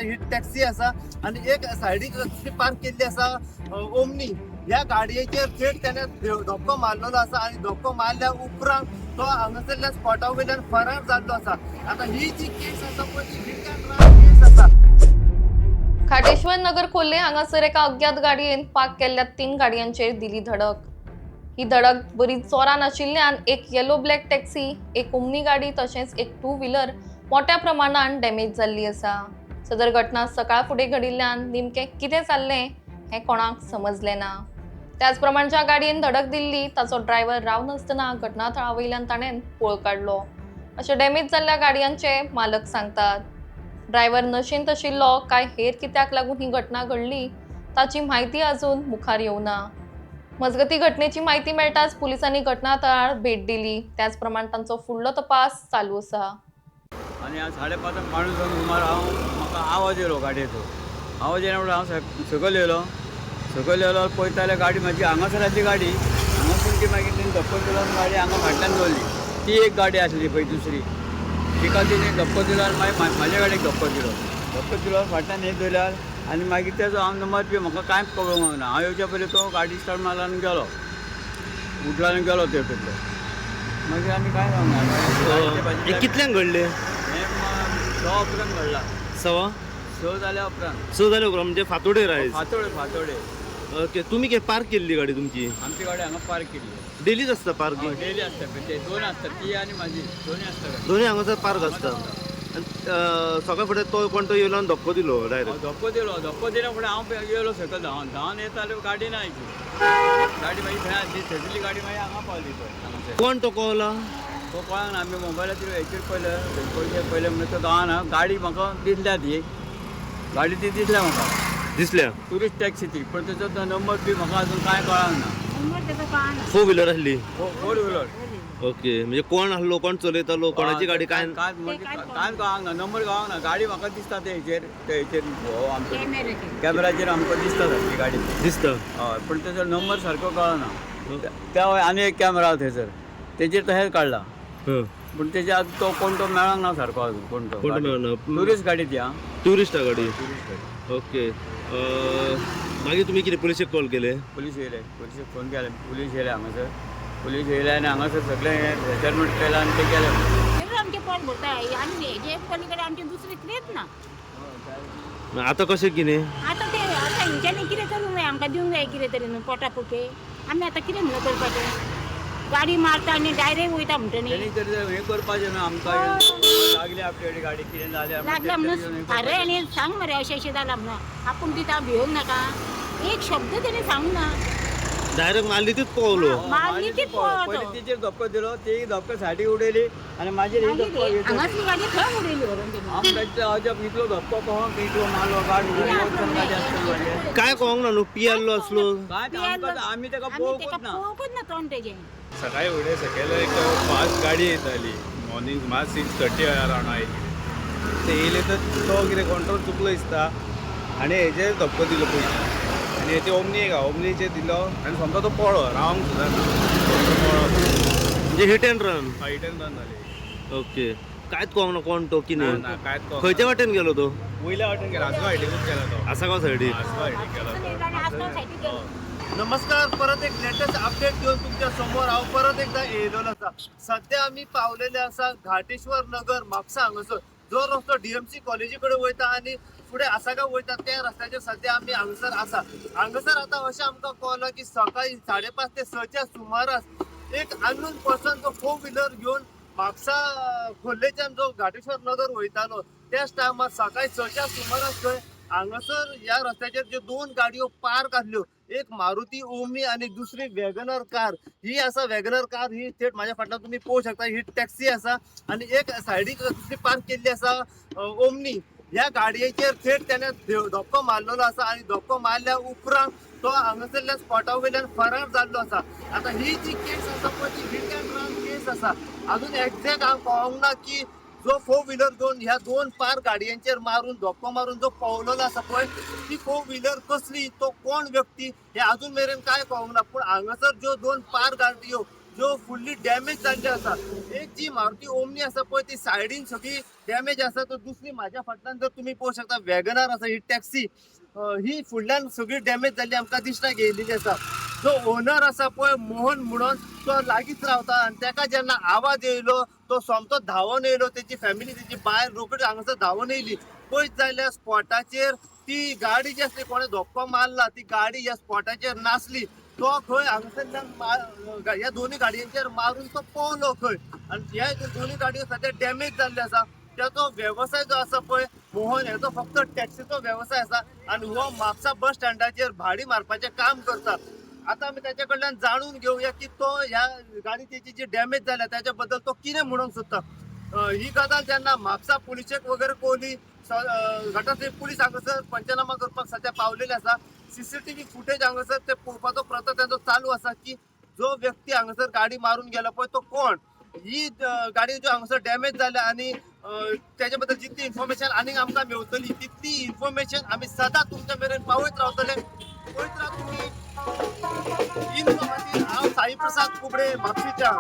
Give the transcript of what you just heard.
ही taxi असा आणि एक सायडीक पार्क केल्ली असा ओमनी. ह्या गाडयेचेर थेट त्याने धक्को मारलेलो असा आणि धक्को मारल्या उपरांत तो हांगासरल्या स्पॉटा वयल्यान फरार जाल्लो असा. आता ही जी केस असा पळय ती हिट अँड रन केस असा. खाटेश्वर नगर खोर्ले हांगासर एका अज्ञात गाडयेन पार्क केल्ल्या 3 गाडयांचेर दिली धडक. ही धडक बरी जोरान आशिल्ल्यान एक येलो ब्लॅक टॅक्सी, एक ओमनी गाडी तशेंच एक 2 व्हीलर मोठ्या प्रमाणात डॅमेज जाल्ली आसा. सदर घटना सकाळ फुडें घडिल्ल्यान नेमकें कितें जाल्लें हें कोणाक समजलें ना. त्याच प्रमाण ज्या गाडयेन धडक दिल्ली ताचो ड्रायव्हर रावनासतना घटनास्थळा वयल्यान ताणें पळ काडलो अशें डॅमेज जाल्ल्या गाडयांचे मालक सांगतात. ड्रायव्हर नशेंत आशिल्लो काय हेर कित्याक लागून ही घटना घडली ताची म्हायती अजून मुखार येवना. मजगती घटनेची माहिती मेळटाच पुलिसांनी घटनास्थळार भेट दिली. त्याच प्रमाण तांचो फुडलो तपास चालू आसा. आणि आज 5:30 माणूस सुमार म्हाका आवाज येयलो गाडयेचो. आवाज येयल्या म्हणून हांव सकयल येयलो पळयता जाल्यार गाडी म्हाजी हांगासराची गाडी हांगासून ती मागीर तेणी धक्को दिलो आनी गाडी हांगा फाटल्यान दवरली. ती एक गाडी आसली पळय दुसरी, तिका तेणी धक्को दिलो आनी मागीर म्हाज्या गाडयेक धक्को दिलो फाटल्यान हे दवरल्यार आनी मागीर तेजो हांव नंबर बी म्हाका कांयच कळूंक ना. हांव येवच्या पयलीं तो गाडी स्टार्ट मारला आनी गेलो, उठलो आनी गेलो ते पयलो. मागीर आनी कांय जावंक कितल्यांक घडले? हें 6 उपरांत घडला. सवा 6 जाल्या उपरांत. 6 जाले उपरांत म्हणजे फातोडेर आयज. फातोडे ओके, तुम्ही पार्क केल्ली गाडी तुमची? आमची गाडी हांगा पार्क केली. डेलीच असता पार्किंग? डेली आसता पण ते 2 आसतात, ती आनी म्हाजी दोनी आसता. दोन्ही हांगासर पार्क असता. सकाळ फुडें तो कोण तो येयलो आनी धक्को दिलो डायरेक्ट? धक्को दिल्या फुडें हांव गेलो सकयल धांवन येता जाल्यार गाडी ना आयची. गाडी मागीर थंय थंयसरली गाडी मागीर हांगा पावली पळय. कोण तो कळला? तो कळना. आमी मोबायलाचेर हेचेर पयलें म्हणून तो गावाना गाडी म्हाका दिसल्या ती गाडी ती दिसल्या म्हाका दिसल्या टुरिस्ट टॅक्सी ती, पण तेजो नंबर बी म्हाका अजून कांय कळांक ना. 4 व्हीलर आसली? 4 व्हीलर. ओके, म्हणजे कोण आसलो, कोण चलयतालो, कोणाची गाडी काय? कांय कळांक ना, नंबर कळांक ना. गाडी म्हाका दिसता ते हेचेर आमच्या कॅमेराचेर आमकां दिसता सारकी गाडी दिसता. हय, पण तेजो नंबर सारको कळना. त्या आनी एक कॅमेरा थंयसर तेजेर तशेंच काडला, हं. पूण तेजे आतां तो कोण तो मेळांक ना सारको अजून. कोण तो मेळना? टुरिस्ट गाडी ती आं. टुरिस्ट गाडी. टुरिस्ट गाडी. ओके, मागीर तुमी कितें पुलिशेक कॉल केले? पुलीस फोन केले. पुलीस येयले हांगासर. पुलीस येयले आनी हांगासर सगळें मेजरमेंट केलें आनी ते गेले. आमचे पोट भरताय आनी हेजे पलीकडे आमचे दुसरे कितेंच ना. आतां कशें कितें? आतां ते आतां हेंच्यांनी कितें करूंक जाय, आमकां दिवंक जाय कितें तरी न्हू पोटा पुटे. आमी आतां कितें म्हणून करपाचें? गाडी मारता आनी डायरेक्ट वयता म्हणटनी तेणी तरी हें करपाचें न्हू आमकां. लागली आपली गाडी गाडी कितें जालें लागल्या म्हणून अरे आनी सांग मरे अशें अशें जालां म्हणून. आपूण तिथं भिवंक नाका. एक शब्द तेणी सांगूंक ना. डायरेक्ट मारली तीच पावलो. मारली ती पयलीं पळोवचो. तिचेर धक्को दिलो, ती धक्को सायडीक उडयली आनी म्हाजेर एक धक्को घेतलो. हांगासली गाडी खंय उडयली व्हरून तेणी. आमकां अजब इतलो धक्को कळोंक इतलो मारलो गाडी गाडी आसली म्हाजे. काय कळोंक ना न्हू, पियाल्लो असलो काय आमी तेका पळोवंकूच ना. पळोवंकूच ना तोंड तेजें. सकाळी फुडें सकयल एक फास्ट गाडी येताली. मॉर्निंग सुमार 6:30 अरावंड आयली. ते येयले तर तो कितें कंट्रोल चुकलो दिसता आनी हेजेर धक्को दिलो पयलीं. आनी ते ओमनीचेर दिलो आनी समजा तो पळो रावंक सुद्दां ना. म्हणजे हिट अँड रन. फायटन रन जाली. ओके, कांयच कळोंक ना कोण तो कितें. ना कांयच कळना. खंयच्या वाटेन गेलो तो? वयल्या वाटेन गेला, आसगांव सायडीकूच गेला तो. आसागांव सायडीक. आसगांव सायडीक गेला गाडी तो. आसगांव सायडीक गेली. नमस्कार, परत एक लेटेस्ट अपडेट घेऊन तुमच्या समोर हांव परत एकदा येयलेलो आसा. सध्या आमी पावलेले आसा घाटेश्वर नगर म्हापसा हांगासर. जो रस्तो डीएमसी कॉलेजी कडेन वयता आनी फुडें आसागांव वयता त्या रस्त्याचेर सध्या आमी हांगासर आसा. हांगासर आतां अशें आमकां कळ्ळां की सकाळी 5:30 ते 6च्या सुमारास एक अननोन पर्सन जो 4 व्हीलर घेवन म्हापसा खोर्लेच्यान जो घाटेश्वर नगर वयतालो त्याच टायमार सकाळी 6च्या सुमारास थंय हांगासर ह्या रस्त्याचेर ज्यो 2 गाडयो पार्क आसल्यो, एक मारुती ओमनी आणि दुसरी वॅगनर कार. ही असा वॅगनर कार ही थेट माझ्या फाटल्यान तुम्ही पळोवंक शकता. ही टॅक्सी असा आणि एक सायडीक दुसरी पार्क केल्ली असा ओमनी. ह्या गाडयेचेर थेट त्याने धक्को मारलेलो असा आणि धक्को मारल्या उपरांत तो हांगासरल्या स्पॉटा वयल्यान फरार जाल्लो असा. आता ही जी केस असा पळय ती हिट अँड रन केस असा. अजून एक्झॅक्ट हांव कळोंक ना की जो 4 व्हीलर घेवन ह्या 2 पार गाडयांचेर मारून धक्को मारून जो पळवलेलो आसा पळय ती 4 व्हीलर कसली, तो कोण व्यक्ती हे अजून मेरेन काय कळोंक ना. पूण हांगासर ज्यो 2 पार गाडयो ज्यो फुल्ली डॅमेज जाल्ली आसा. एक जी मारुती ओमनी आसा पळय ती सायडीन सगळी डॅमेज आसा. तर दुसरी म्हाज्या फाटल्यान जर तुम्ही पळोवंक शकता वॅगनार आसा, ही टॅक्सी ही फुडल्यान सगळी डॅमेज जाल्ली आमकां दिसता गेलेली आसा. जो ओनर आसा पळय मोहन म्हणून तो लागींच रावता आनी ताका जेन्ना आवाज येयलो तो सोमतो धांवून येयलो. तेजी फॅमिली तेजी भायर रोखडी हांगासर धांवून येयली. पळयत जाल्यार स्पॉटाचेर ती गाडी जी आसली कोणे धक्को मारला ती गाडी ह्या स्पॉटाचेर नासली. तो खंय हांगासरल्यान ह्या दोन्ही गाडयांचेर मारून तो पळलो खंय. आनी ह्या दोन्ही गाडयो सध्या डॅमेज जाल्ले आसा. त्याचो व्यवसाय जो आसा पळय मोहन हेचो फक्त टॅक्सीचो व्यवसाय आसा आनी हो म्हापसा बस स्टँडाचेर भाडी मारपाचें काम करता. आता आमी त्याच्या कडल्यान जाणून घेवया की तो ह्या गाडी तेची जी डॅमेज जाल्या त्याच्या बद्दल तो कितें म्हणूंक सोदता. ही गजाल जेन्ना म्हापसा पुलिशेक वगैरे कळली, घटस्थ पुलीस हांगासर पंचनामा करपाक सध्या पावलेले आसा. सीसीटीव्ही फुटेज हांगासर ते पळोवपाचो प्रयत्न त्यांचो चालू आसा की जो व्यक्ती हांगासर गाडी मारून गेला पळय तो कोण. ही गाडी ज्यो हांगासर डॅमेज जाल्या आनी त्याच्या बद्दल जितली इन्फॉर्मेशन आनीक आमकां मेळटली तितली इन्फॉर्मेशन आमी सदां तुमच्या मेरेन पावयत रावतले. पळयत राहा तुम्ही. हांव साई प्रसाद कुबडे म्हापशेंच्यान.